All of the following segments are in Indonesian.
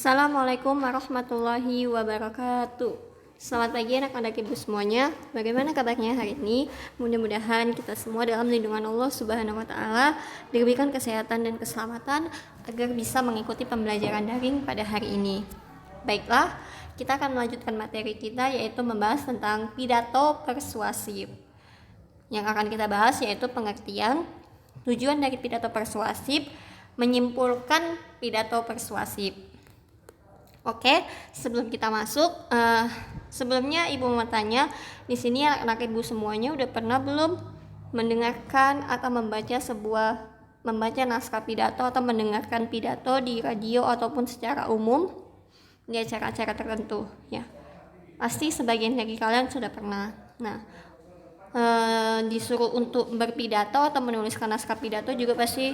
Assalamualaikum warahmatullahi wabarakatuh. Selamat pagi anak-anak ibu semuanya. Bagaimana kabarnya hari ini? Mudah-mudahan kita semua dalam lindungan Allah Subhanahu wa taala diberikan kesehatan dan keselamatan agar bisa mengikuti pembelajaran daring pada hari ini. Baiklah, kita akan melanjutkan materi kita yaitu membahas tentang pidato persuasif. Yang akan kita bahas yaitu pengertian, tujuan dari pidato persuasif, menyimpulkan pidato persuasif. Oke, sebelum kita masuk, sebelumnya ibu mau tanya, di sini anak-anak ibu semuanya udah pernah belum mendengarkan atau membaca naskah pidato atau mendengarkan pidato di radio ataupun secara umum di acara-acara tertentu, ya? Pasti sebagian dari kalian sudah pernah. Nah, disuruh untuk berpidato atau menuliskan naskah pidato juga pasti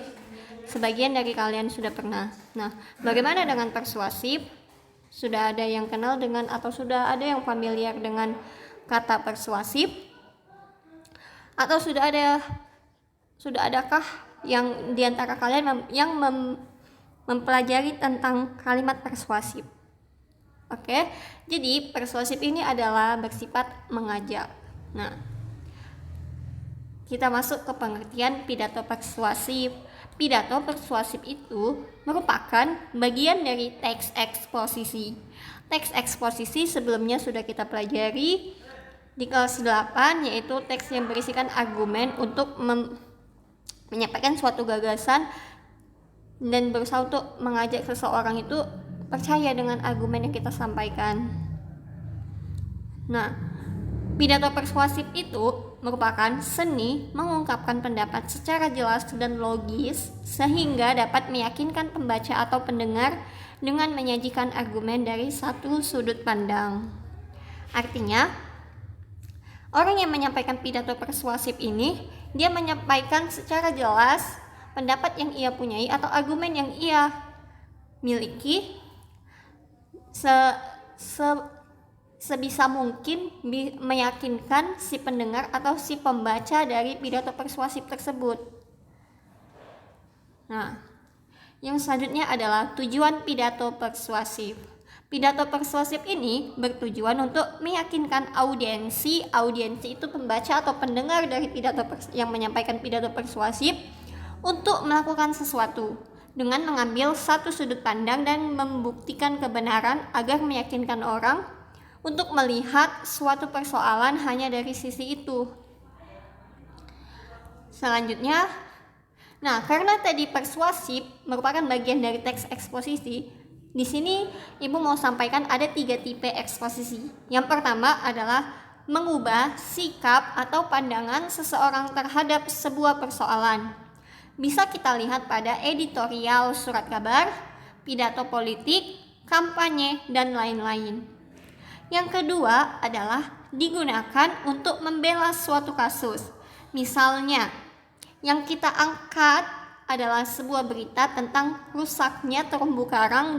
sebagian dari kalian sudah pernah. Nah, bagaimana dengan persuasif? Sudah ada yang kenal dengan atau sudah ada yang familiar dengan kata persuasif? Atau sudah adakah yang diantara kalian yang mempelajari tentang kalimat persuasif? Oke, jadi persuasif ini adalah bersifat mengajak. Nah, kita masuk ke pengertian pidato persuasif. Pidato persuasif itu merupakan bagian dari teks eksposisi. Teks eksposisi sebelumnya sudah kita pelajari di kelas 8, yaitu teks yang berisikan argumen untuk menyampaikan suatu gagasan dan berusaha untuk mengajak seseorang itu percaya dengan argumen yang kita sampaikan. Nah, pidato persuasif itu merupakan seni mengungkapkan pendapat secara jelas dan logis sehingga dapat meyakinkan pembaca atau pendengar dengan menyajikan argumen dari satu sudut pandang. Artinya, orang yang menyampaikan pidato persuasif ini, dia menyampaikan secara jelas pendapat yang ia punyai atau argumen yang ia miliki sebisa mungkin meyakinkan si pendengar atau si pembaca dari pidato persuasif tersebut. Nah, yang selanjutnya adalah tujuan pidato persuasif. Pidato persuasif ini bertujuan untuk meyakinkan audiensi itu pembaca atau pendengar dari yang menyampaikan pidato persuasif untuk melakukan sesuatu dengan mengambil satu sudut pandang dan membuktikan kebenaran agar meyakinkan orang untuk melihat suatu persoalan hanya dari sisi itu. Selanjutnya, karena tadi persuasif merupakan bagian dari teks eksposisi, di sini ibu mau sampaikan ada 3 tipe eksposisi. Yang pertama adalah mengubah sikap atau pandangan seseorang terhadap sebuah persoalan. Bisa kita lihat pada editorial surat kabar, pidato politik, kampanye, dan lain-lain. Yang kedua adalah digunakan untuk membela suatu kasus. Misalnya, yang kita angkat adalah sebuah berita tentang rusaknya terumbu karang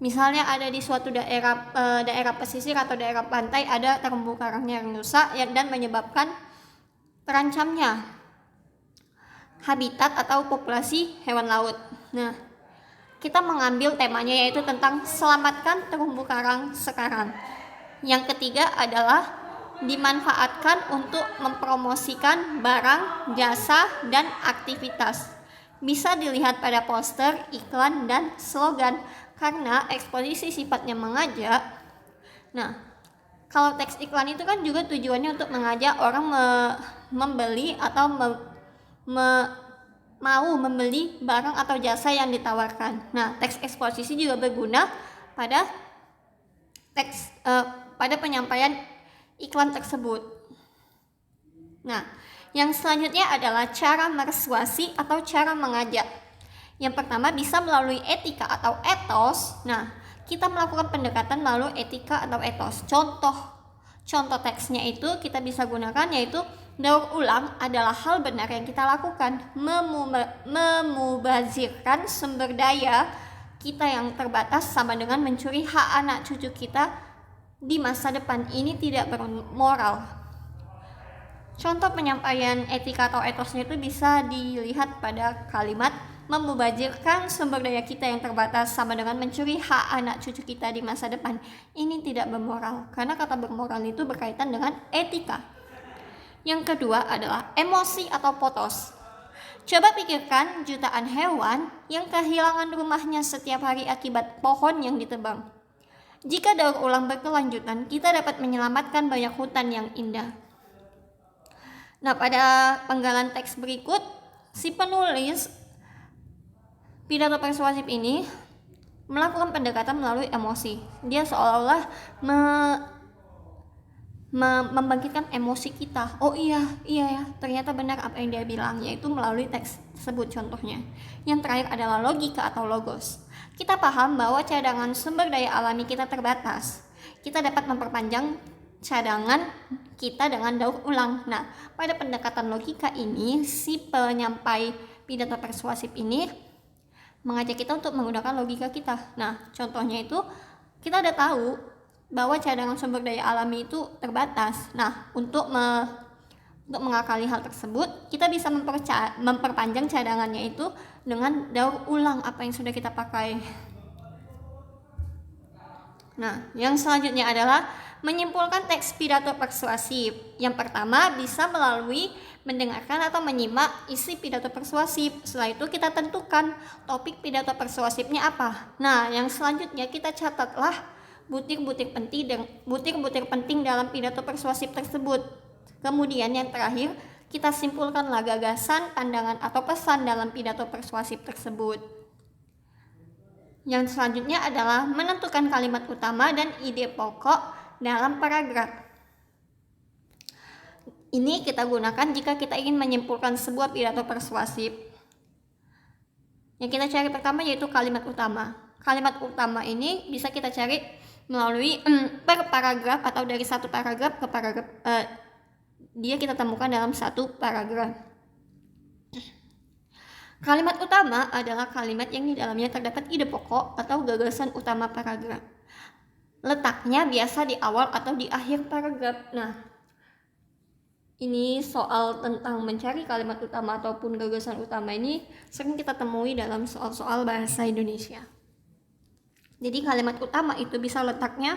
misalnya ada di suatu daerah pesisir atau daerah pantai, ada terumbu karangnya yang rusak dan menyebabkan terancamnya habitat atau populasi hewan laut. Nah, kita mengambil temanya yaitu tentang selamatkan terumbu karang sekarang. Yang ketiga adalah dimanfaatkan untuk mempromosikan barang, jasa, dan aktivitas. Bisa dilihat pada poster, iklan, dan slogan karena eksposisi sifatnya mengajak. Nah, kalau teks iklan itu kan juga tujuannya untuk mengajak orang membeli atau mau membeli barang atau jasa yang ditawarkan. Nah, teks eksposisi juga berguna pada pada penyampaian iklan tersebut. Nah, yang selanjutnya adalah cara persuasi atau cara mengajak. Yang pertama bisa melalui etika atau etos. Nah, kita melakukan pendekatan melalui etika atau etos. Contoh teksnya itu kita bisa gunakan yaitu daur ulang adalah hal benar yang kita lakukan. Memubazirkan sumber daya kita yang terbatas sama dengan mencuri hak anak cucu kita di masa depan. Ini tidak bermoral. Contoh penyampaian etika atau etosnya itu bisa dilihat pada kalimat Memubazirkan sumber daya kita yang terbatas sama dengan mencuri hak anak cucu kita di masa depan. Ini tidak bermoral, karena kata bermoral itu berkaitan dengan etika. Yang kedua adalah emosi atau potos. Coba pikirkan jutaan hewan yang kehilangan rumahnya setiap hari akibat pohon yang ditebang. Jika daur ulang berkelanjutan, kita dapat menyelamatkan banyak hutan yang indah. Nah, pada penggalan teks berikut, si penulis pidato persuasif ini melakukan pendekatan melalui emosi. Dia seolah-olah membangkitkan emosi kita. Oh iya ya, ternyata benar apa yang dia bilang, yaitu melalui teks tersebut. Contohnya yang terakhir adalah logika atau logos. Kita paham bahwa cadangan sumber daya alami kita terbatas. Kita dapat memperpanjang cadangan kita dengan daur ulang. Nah, pada pendekatan logika ini, si penyampai pidato persuasif ini mengajak kita untuk menggunakan logika kita. Nah, contohnya itu kita udah tahu bahwa cadangan sumber daya alami itu terbatas. Nah, untuk mengakali hal tersebut, kita bisa memperpanjang cadangannya itu dengan daur ulang apa yang sudah kita pakai. Nah, yang selanjutnya adalah menyimpulkan teks pidato persuasif. Yang pertama bisa melalui mendengarkan atau menyimak isi pidato persuasif. Setelah itu kita tentukan topik pidato persuasifnya apa. Nah, yang selanjutnya kita catatlah butir-butir penting dalam pidato persuasif tersebut. Kemudian yang terakhir, kita simpulkanlah gagasan, pandangan atau pesan dalam pidato persuasif tersebut. Yang selanjutnya adalah menentukan kalimat utama dan ide pokok dalam paragraf. Ini kita gunakan jika kita ingin menyimpulkan sebuah pidato persuasif. Yang kita cari pertama yaitu kalimat utama. Kalimat utama ini bisa kita cari melalui per paragraf atau dari satu paragraf ke paragraf. Dia kita temukan dalam satu paragraf. Kalimat utama adalah kalimat yang di dalamnya terdapat ide pokok atau gagasan utama paragraf. Letaknya biasa di awal atau di akhir paragraf. Nah, ini soal tentang mencari kalimat utama ataupun gagasan utama ini sering kita temui dalam soal-soal bahasa Indonesia. Jadi kalimat utama itu bisa letaknya